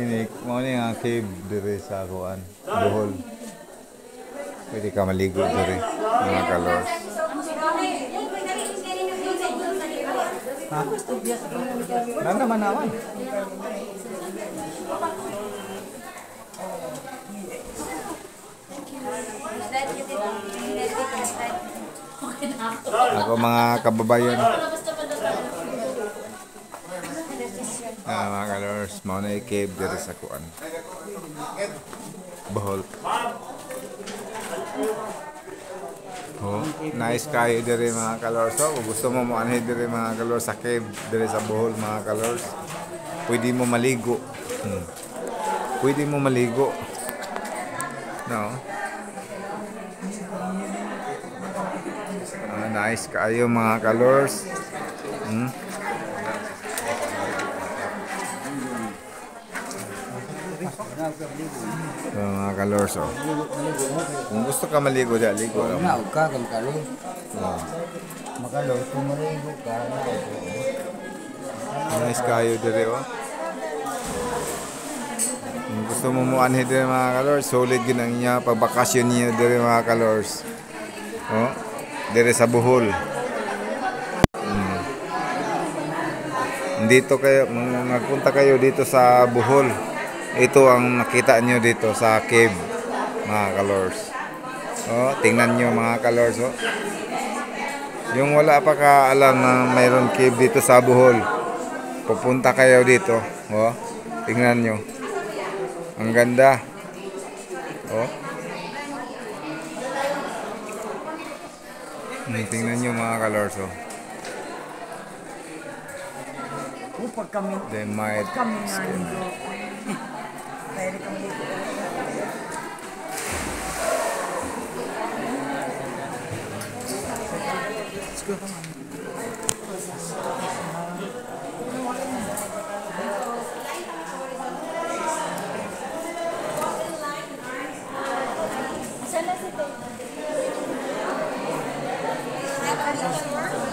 Kinik, mo ni nga cave dire sa kuan, Bohol. Pwede ka maligo dire, mga kalors. Ha? Nanda manawan. Ako mga kababayan. Mga kalors, mo na cave dire sa kuan. Bohol. Oh, nice kayo dire mga kalors. So, kung gusto mo anhin dire mga kalors sa cave dire sa Bohol mga kalors, pwede mo maligo. Pwede mo maligo. No. Nice kayo mga kalors. So, mga kalors, oh. Kung gusto ka maligo dyan, ligo lang. Naog ka kung kalo. Makalo, kung maligo ka, Nice kayo dire, oh. Kung gusto mo muanhin dire mga kalors, solid yun ang inya pagbakasyon niyo dire mga kalors. Oh, dire sa Bohol. Dito kayo, magpunta kayo dito sa Bohol. Ito ang nakita nyo dito sa cave, mga kalors. Oh, tingnan nyo mga kalors, oh. Yung wala pa ka alam na mayroon cave dito sa Bohol, pupunta kayo dito, oh. Tingnan nyo. Ang ganda. Oh. Tingnan nyo mga kalors, oh. upag kami. They might Kami nga nito. Kaya kami dito. Let's go.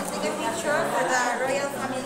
Take a picture for the royal family.